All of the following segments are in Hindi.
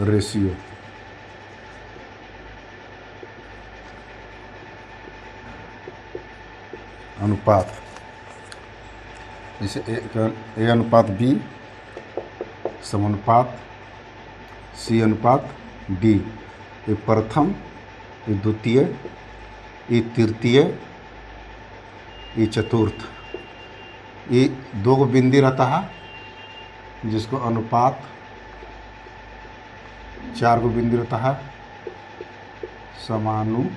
रेशियो। अनुपात, जैसे ए अनुपात बी समानुपात सी अनुपात डी। ये प्रथम, ये द्वितीय, ये तृतीय, ये चतुर्थ। ये दो को बिंदी रहता है जिसको अनुपात, चार को बिंदी रहता है समानुपात।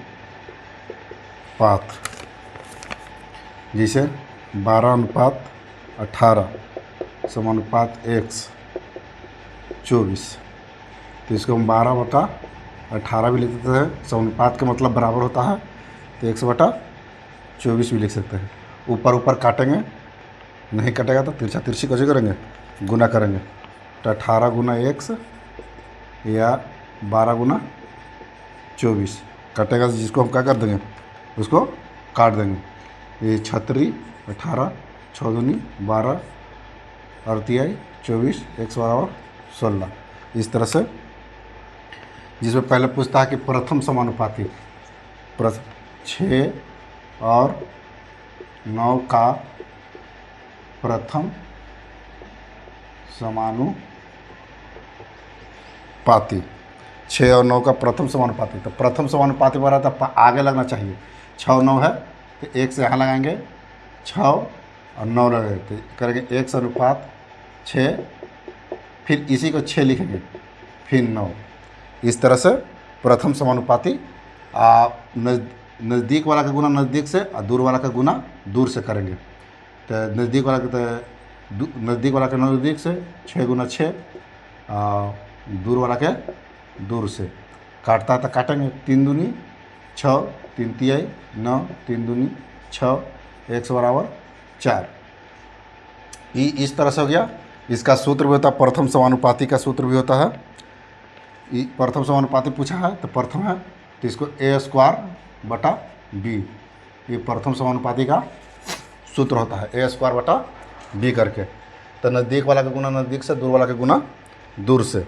जैसे 12 अनुपात 18 समानुपात x 24। तो इसको हम 12/18 भी लिख देते हैं। समानुपात का मतलब बराबर होता है, तो 1/24 भी लिख सकते हैं। ऊपर ऊपर काटेंगे, नहीं कटेगा तो तिरछा तिरछी कैसे करेंगे, गुना करेंगे। तो 18 गुना x या 12 गुना 24 कटेगा, जिसको हम क्या कर देंगे, उसको काट देंगे। ये 36 18 6 दूनी 12 और 24 x बराबर 16। इस तरह से, जिसमें पहले पूछता है कि प्रथम समानुपाती, 6 और 9 का प्रथम समानुपाती, 6 और 9 का प्रथम समानुपाती। तो प्रथम समानुपाती बना तो आगे लगना चाहिए। 6 और 9 है तो 1 से यहाँ लगाएंगे, 6 और 9 लगाएंगे तो करेंगे 1 अनुपात 6, फिर इसी को 6 लिखेंगे, फिर 9। इस तरह से प्रथम समानुपाती नज़दीक वाला का गुना नज़दीक से और दूर वाला का गुना दूर से करेंगे। तो नज़दीक वाला के नज़दीक वाला के नज़दीक से 6 गुना 6, दूर वाला के दूर से। काटता है तो काटेंगे, 3 दूनी 6, 3 तिहाई 9, 3 दूनी 6, x बराबर 4। इस तरह से हो गया। इसका सूत्र भी होता है, प्रथम समानुपाती का सूत्र भी होता है। प्रथम समानुपाती पूछा है तो प्रथम है तो इसको a²/b, ये प्रथम समानुपाती का सूत्र होता है, a²/b करके। तो नज़दीक वाला का गुना नज़दीक से, दूर वाला का गुना दूर से।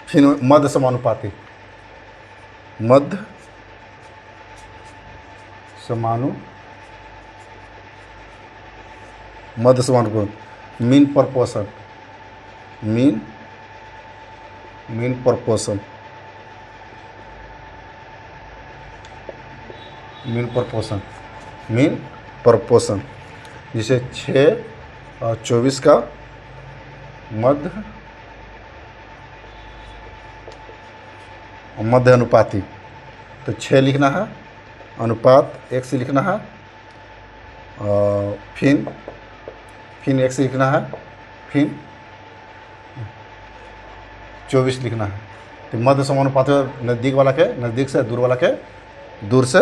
फिर मध्य समानुपाती, मध्य समानुपाती, mean proportion, mean proportion, mean proportion. जिसे 6 और 24 का मध्य अनुपाती। तो 6 लिखना है, अनुपात x लिखना है, फिर x लिखना है, फिर 24 लिखना है। तो मध्य समानुपाती नज़दीक वाला के नज़दीक से, दूर वाला के दूर से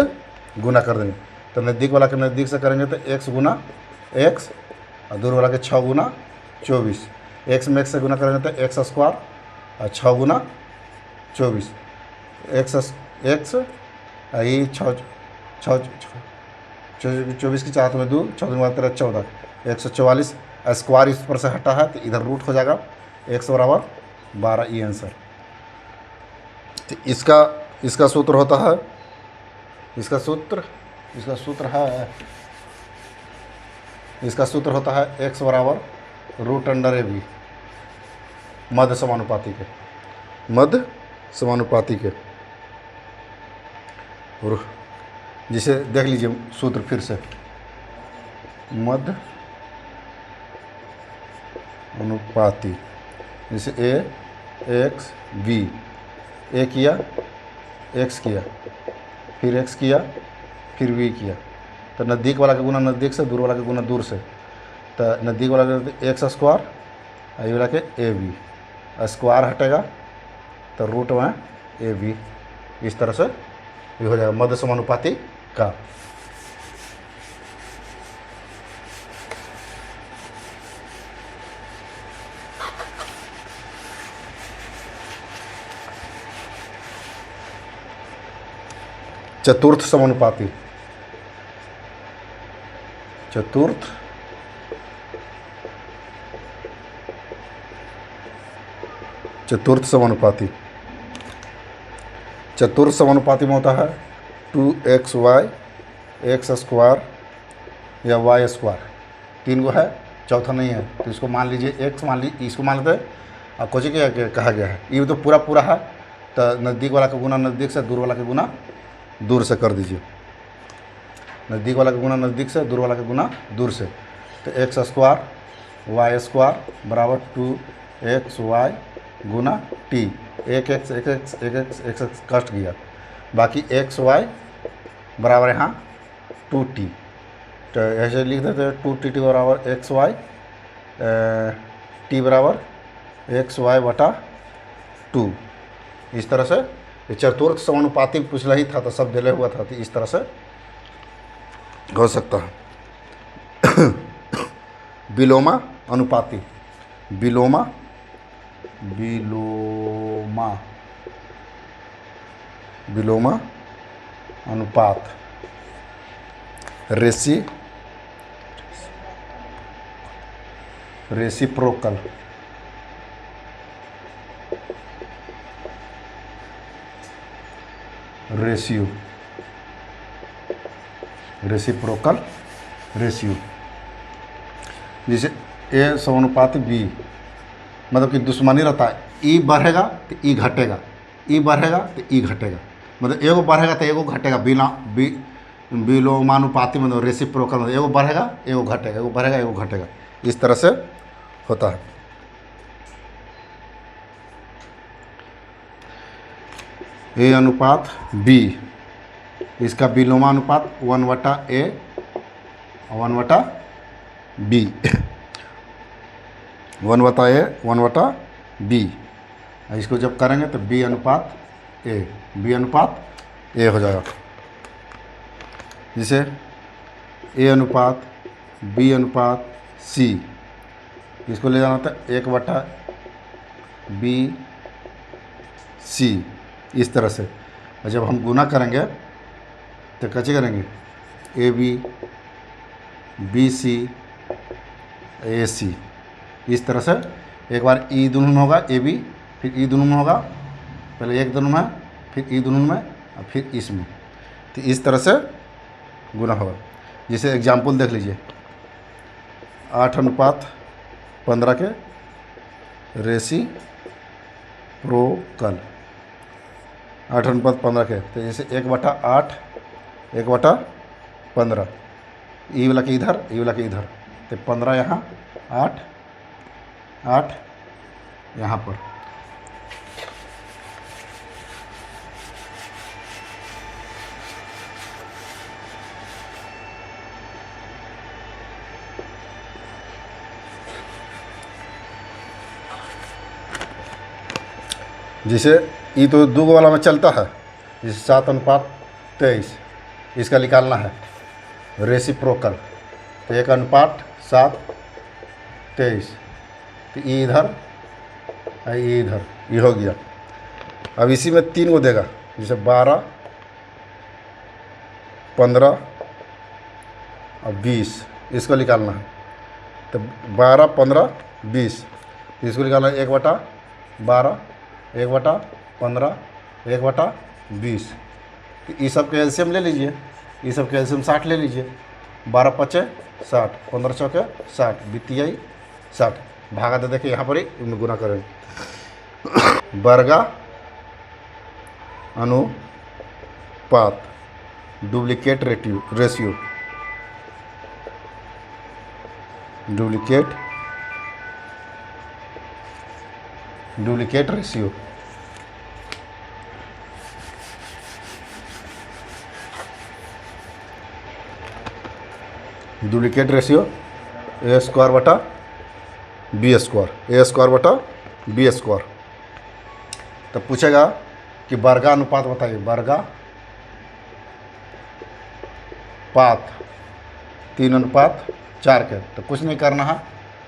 गुना कर देंगे। तो नज़दीक वाला के नज़दीक से करेंगे तो x गुना x और दूर वाला के 6 गुना 24। x में x से गुना करेंगे तो x² और 6 गुना 24, x ये 24 की 4 में 2, 14 13 14, 144 स्क्वायर इस पर से हटा है तो इधर रूट हो जाएगा, x बराबर 12। ये आंसर। तो इसका सूत्र होता है, इसका सूत्र होता है x बराबर √√ab, मध्य समानुपाती के। और जिसे देख लीजिए सूत्र फिर से, मध्य अनुपाती, जैसे a x b, a किया, x किया, फिर x किया, फिर b किया। तो नज़दीक वाला का गुना नज़दीक से, दूर वाला का गुना दूर से। तो नज़दीक वाला का x², ये वाला के ab, स्क्वायर हटेगा तो रूट में ab। इस तरह से ये हो जाएगा मध्य समानुपाती का। चतुर्थ समानुपाती, चतुर्थ समानुपाती। चतुर्थ समानुपाती में होता है 2xy एक्स स्क्वायर या वाई स्क्वायर, 3 गो है, चौथा नहीं है, तो इसको मान लीजिए एक्स, मान लीजिए इसको मान लेते हैं। और कुछ क्या कहा गया है, ये तो पूरा पूरा है, तो नज़दीक वाला का गुना नज़दीक से, दूर वाला का गुना दूर से कर दीजिए। नज़दीक वाला का गुना नज़दीक से, दूर वाला का गुना दूर से। तो एक्स स्क्वायर वाई स्क्वायर बराबर 2xy गुना टी। एक एक्स एक एक्स एक एक्स एक एक्स कट गया, बाकी एक्स वाई बराबर यहाँ 2t। तो ऐसे लिख देते हैं 2t बराबर एक्स वाई, टी बराबर एक्स वाई बटा 2। इस तरह से ये चतुर्थ समानुपाती पिछला ही था, तो सब दिले हुआ था, तो इस तरह से हो सकता है। विलोमा अनुपाती। विलोमा विलोमा विलोमा अनुपात। रेसिप्रोकल। रेशियो। Reciprocal ratio. जैसे ए समानुपाती बी, मतलब कि दुश्मनी रहता है, ई बढ़ेगा तो ई घटेगा, ई बढ़ेगा तो ई घटेगा, मतलब एगो बढ़ेगा तो एगो घटेगा। विलोमानुपाती मतलब रेसिप्रोकल, मतलब एगो बढ़ेगा एगो घटेगा, एगो बढ़ेगा एगो घटेगा, इस तरह से होता है। ए अनुपात बी, इसका विलोमानुपात 1/a 1/b 1/a 1/b। इसको जब करेंगे तो बी अनुपात ए हो जाएगा। जैसे ए अनुपात बी अनुपात सी, इसको ले जाना था 1/b सी, इस तरह से। और जब हम गुना करेंगे तो कैसे करेंगे, ए बी सी ए सी, इस तरह से। एक बार ई दोनों में होगा ए बी, फिर ई दोनों में होगा, पहले एक दोनों में, फिर ई दोनों में, और फिर इसमें, तो इस तरह से गुना होगा। जैसे एग्जाम्पल देख लीजिए, 8:15 के रेसिप्रोकल, 8:15 के, तो जैसे 1/8 1/15, ई वाला के इधर, ई वाला के इधर, तो 15 यहाँ, 8 यहाँ पर। जैसे ये तो 2 वाला में चलता है, जैसे 7:23, इसका निकालना है रेसिप्रोकल, तो 1:7 23, तो ये इधर ये इधर, ये हो गया। अब इसी में 3 को देगा, जैसे 12 15 और 20, इसको निकालना है। तो 12 15 20, इसको निकालना है 1/12 1/15 1/20। तो ये सब के एलसीएम ले लीजिए, ये सब के एलसीएम 60 ले लीजिए। 12 5 60, 15 चौके 60, बीतियाई 60, भागा दे देखिए यहाँ पर ही इनमें गुना करेंगे। वर्गा अनुपात duplicate ratio, duplicate ratio. Duplicate ratio A square बटा बी स्क्वायर, ए स्क्वायर बटा बी स्क्वायर। तो पूछेगा कि वर्गा अनुपात बताइए, वर्गा पात 3:4 के, तो कुछ नहीं करना है,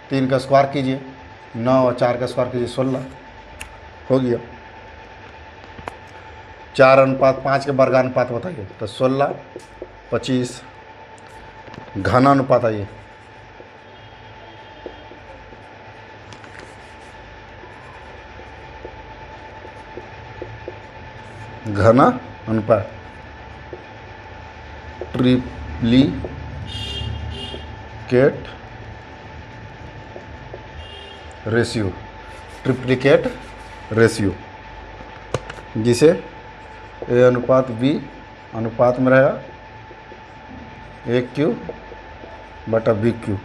3 का स्क्वायर कीजिए, 9 और 4 का स्क्वायर कीजिए, 16 हो गया। 4:5 के वर्गानुपात बताइए, तो 16 25। घनानुपात आइए, घना अनुपात, ट्रिप्लिकेट रेशियो, ट्रिप्लिकेट रेशियो, जिसे ए अनुपात बी अनुपात में रहेगा ए क्यू बटा बी क्यू।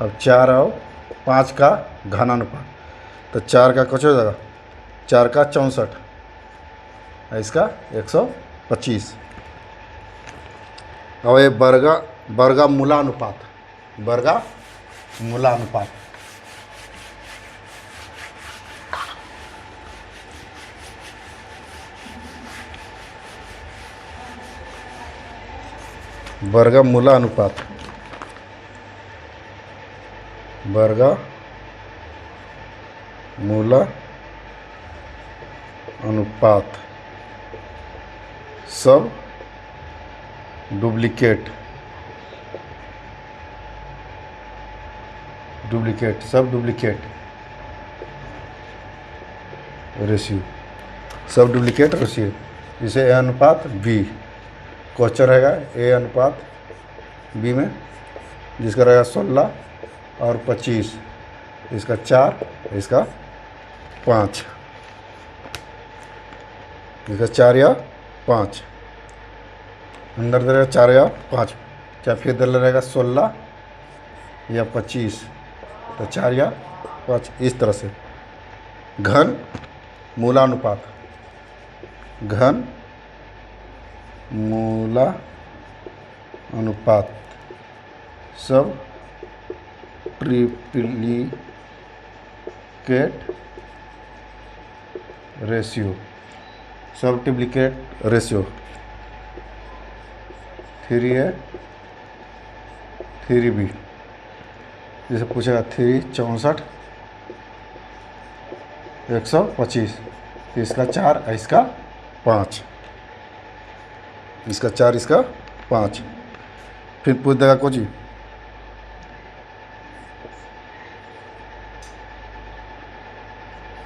अब 4 और 5 का घनानुपात, तो 4 का कुछ हो जाएगा, 4 का 64, इसका 125। अब ये वर्गा मूलानुपात, वर्गा मूलानुपात, वर्गा मूलानुपात, वर्गा मूला अनुपात सब डुप्लीकेट सब डुप्लीकेट रेशियो, सब डुप्लीकेट रेशियो, जिसे ए अनुपात बी क्वेश्चन रहेगा ए अनुपात बी में, जिसका रहेगा 16 और 25, इसका 4, इसका 5, इसका 4 या 5, अंदर दे रहेगा 4 या 5, क्या फिर दे रहेगा 16 या 25, तो 4 या 5, इस तरह से। घन मूलानुपात, घन मूला अनुपात सब ट्रिप्लिकेट रेशियो, सब ट्रिप्लिकेट रेशियो, 3A 3B, जैसे पूछेगा 3 64 125, इसका 4 इसका 5, इसका 4 इसका 5, फिर पूछ देगा कुछ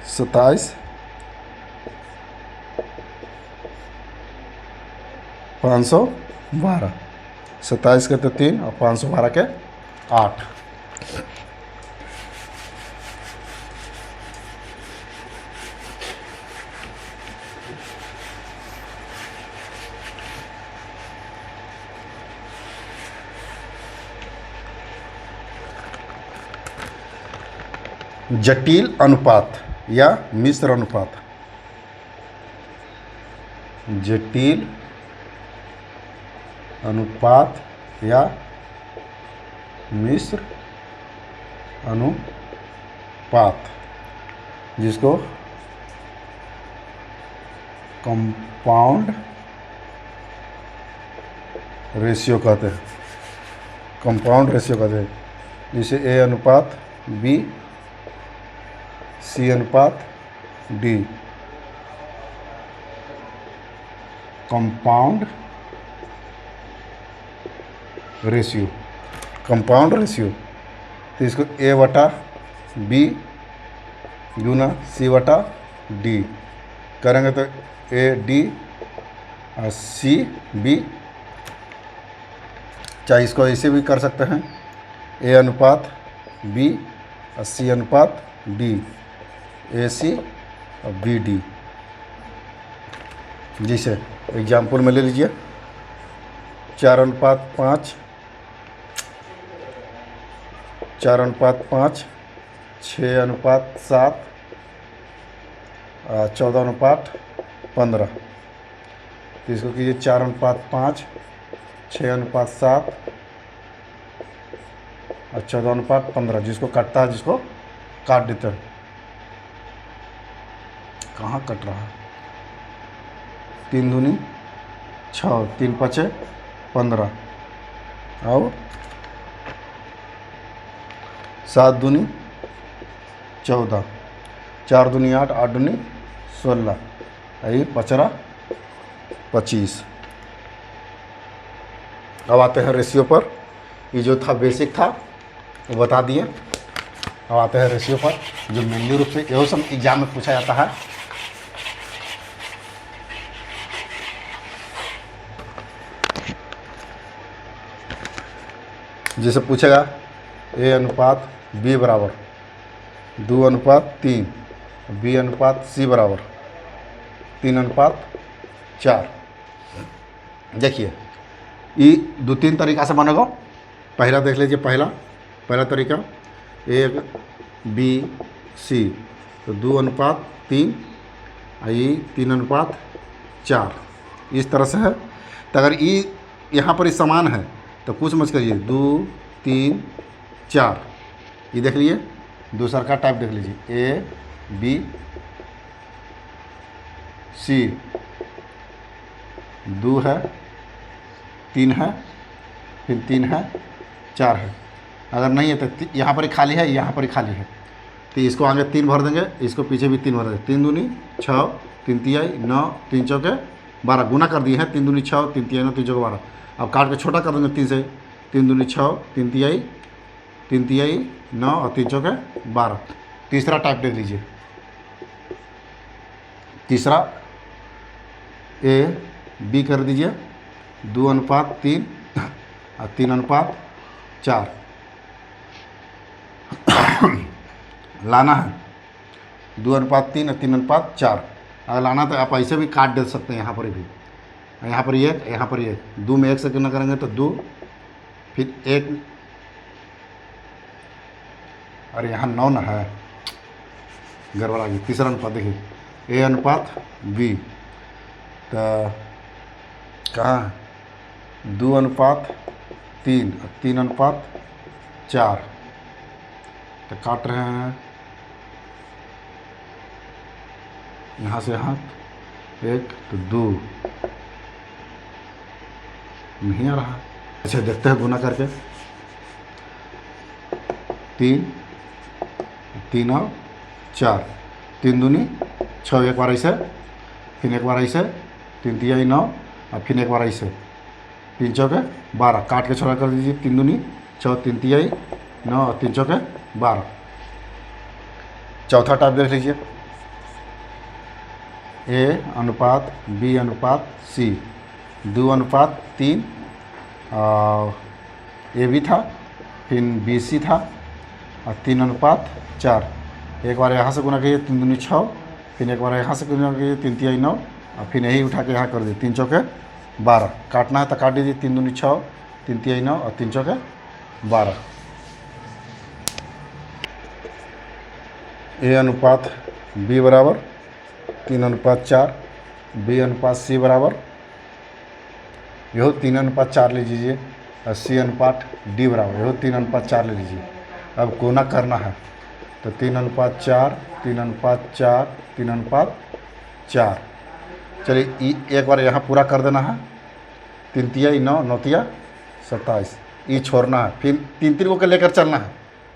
27 512, 27 के तो 3 और 512 के 8। जटिल अनुपात या मिश्र अनुपात, जटिल अनुपात या मिश्र अनुपात, जिसको कंपाउंड रेशियो कहते हैं, कंपाउंड रेशियो कहते हैं, जिसे ए अनुपात बी सी अनुपात D, compound ratio, compound ratio, तो इसको ए बटा बी गुना सी बटा डी करेंगे तो ए डी और सी बी, चाहे इसको ऐसे भी कर सकते हैं, ए अनुपात बी और सी अनुपात डी, ए सी और बी डी। जैसे एग्जाम्पल में ले लीजिए 4:5, 4:5, 6:7, 14:15, तो इसको कीजिए 4:5, 6:7 और 14:15, जिसको कटता है जिसको काट देते हैं। कहाँ कट रहा है? 3 दूनी 6, 3 5 15 और 7 दूनी 14, 4 दूनी 8, 8 दूनी 16, यही 15 25। अब आते हैं रेशियो पर। ये जो था बेसिक था वो बता दिए। अब आते हैं रेशियो पर, जो मेनली रूप से यही सब एग्जाम में पूछा जाता है। जैसे पूछेगा ए अनुपात बी बराबर 2:3, बी अनुपात सी बराबर 3:4। देखिए ये 2-3 तरीका से बनेगा। पहला देख लीजिए, पहला तरीका एक बी सी, तो 2:3 और ये 3:4 इस तरह से है। तो अगर ये यहाँ पर इस समान है तो कुछ मत करिए, 2 3 4, ये देख लीजिए दूसरा का टाइप देख लीजिए, ए बी सी 2 है, 3 है, फिर 3 है, 4 है। अगर नहीं है तो यहाँ पर ही खाली है, यहाँ पर ही खाली है, तो इसको आगे 3 भर देंगे, इसको पीछे भी 3 भर देंगे। 3 दूनी 6, 3 तिहाई 9, 3 चौके 12, गुना कर दिए हैं। 3 दूनी 6, 3 तिहाई 9, 3 चौके 12। अब काट के छोटा कर देंगे 3 से, 3 दूनी 6, 3 तिहाई 9 और 3 चौके 12। तीसरा टाइप देख लीजिए, तीसरा ए बी कर दीजिए 2:3 और 3:4 लाना है। 2:3 और 3:4 अगर लाना तो आप ऐसे भी काट दे सकते हैं, यहाँ पर भी, यहाँ पर एक, यहाँ पर एक, 2 में 1 से गुना करेंगे तो 2, फिर 1, अरे यहाँ 9 ना है, गड़बड़ आ गई। तीसरा अनुपात देखिए, ए अनुपात बी, तो कहाँ है 2:3 और 3:4, तो काट रहे हैं यहाँ से यहाँ 1 तो 2 नहीं आ रहा। अच्छा देखते हैं गुना करके, 3 3 और 4, 3 दूनी 6, एक बार ऐसे, फिर एक बार ऐसे, 3 तिहाई 9 और फिर एक बार ऐसे, 3 चौके 12, काट के छोड़ा कर दीजिए। 3 दूनी 6, 3 तिहाई 9 और 3 चौके 12। चौथा टाइप देख लीजिए, ए अनुपात बी अनुपात सी 2:3 ए बी था, फिर बी सी था और 3:4। एक बार यहाँ से गुना कीजिए, 3 दूनी 6, फिर एक बार यहाँ से गुना कीजिए, 3 तिहाई 9 और फिर यही उठा के यहाँ कर दीजिए, 3 चौके 12। काटना है तो काट दीजिए, 3 दूनी 6, 3 तिहाई 9 और 3 चौके 12। ए अनुपात बी बराबर 3:4, बी अनुपात सी बराबर यहो 3:4 ले लीजिए, और सी अनुपात डी बराबर यहो 3:4 ले लीजिए। अब कोना करना है तो 3:4, 3:4, 3:4। चलिए एक बार यहाँ पूरा कर देना है, 3 तिहाई 9, 9 तिया 27, ये छोड़ना है, फिर 3 को लेकर चलना है,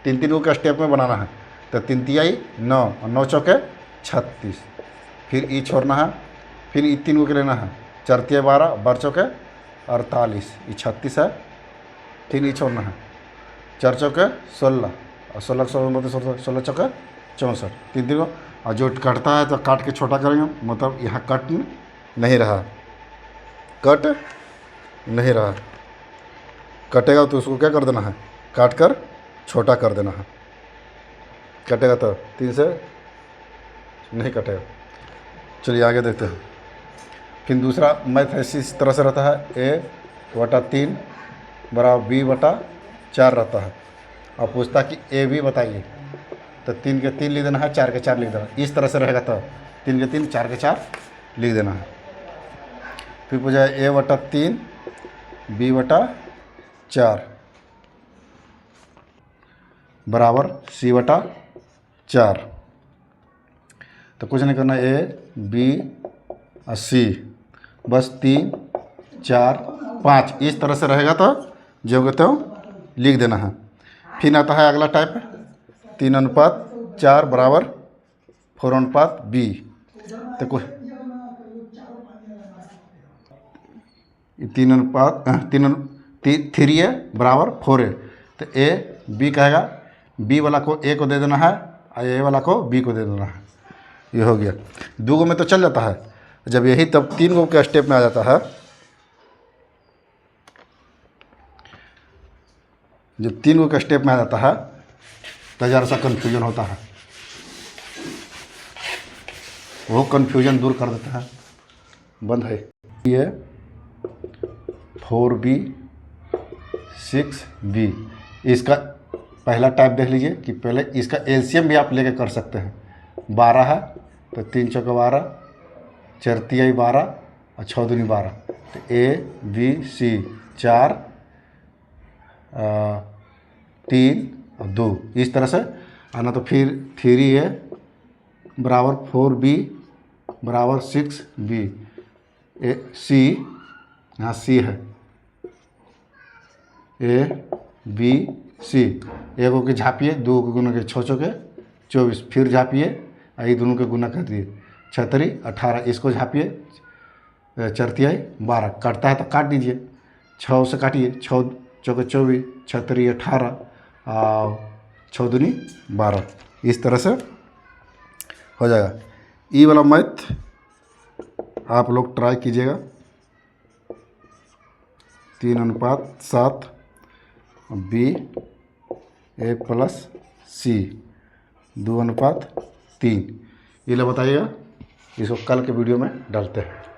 3 को स्टेप में बनाना है। तो 3 तिहाई 9 और 9 चौके 36, फिर ई छोड़ना है, फिर ई 3 को लेना है, 4 तिहाई 12, 12 चौके 48, ये 36 है, फिर ई छोड़ना है, 4 चौके 16 और 16 16 चौके 64, 3 को। और जो कटता है तो काट के छोटा करेंगे, मतलब यहाँ कट नहीं रहा, कट नहीं रहा, कटेगा तो उसको क्या कर देना है, काट कर छोटा कर देना है। कटेगा तो 3 से नहीं कटेगा। चलिए आगे देखते हैं। फिर दूसरा मैथ इस तरह से रहता है, a/3 बराबर b/4 रहता है, और पूछता है कि ए बी बताइए, तो 3 के 3 लिख देना है, 4 के 4 लिख देना है। इस तरह से रहेगा तो 3 के 3, 4 के 4 लिख देना है। फिर पूछा a/3 b/4 बराबर c/4, तो कुछ नहीं करना, ए बी और सी, बस 3 4 5 इस तरह से रहेगा, तो जो कहते हो लिख देना है। फिर आता है अगला टाइप, 3:4 बराबर 4:b, तो कुछ 3 है बराबर 4 है, तो ए बी कहेगा, बी वाला को ए को दे देना है और ए वाला को बी को दे देना है। ये हो गया। 2 गो में तो चल जाता है, जब यही तब 3 गो के स्टेप में आ जाता है। जब 3 का स्टेप में आ जाता है तो ज़रा सा कन्फ्यूजन होता है, वो कन्फ्यूजन दूर कर देता है। बंद है ये 4b 6b। इसका पहला टाइप देख लीजिए कि पहले इसका एलसीएम भी आप लेके कर सकते हैं। 12 है तो 3 चौका 12, 4 तिहाई 12 और 6 दूनी 12, तो ए बी सी 4 3 और 2 इस तरह से आना। तो फिर 3a बराबर 4b बराबर 6b, ए सी, यहाँ सी है, ए बी सी, एक के झापिए, 2 के गुना के 6 चौके 24, फिर झापिए, ये दोनों के गुना कर दिए 6 18, इसको झापिए 4 तिहाई 12, काटता है तो काट दीजिए, 6 से काटिए, 6 चौके 24, 6 18 और 6 दूनी 12, इस तरह से हो जाएगा। ई वाला मैथ आप लोग ट्राई कीजिएगा। 3:7 बी ए प्लस सी 2:3, ये लोग बताइएगा। इसको कल के वीडियो में डालते हैं।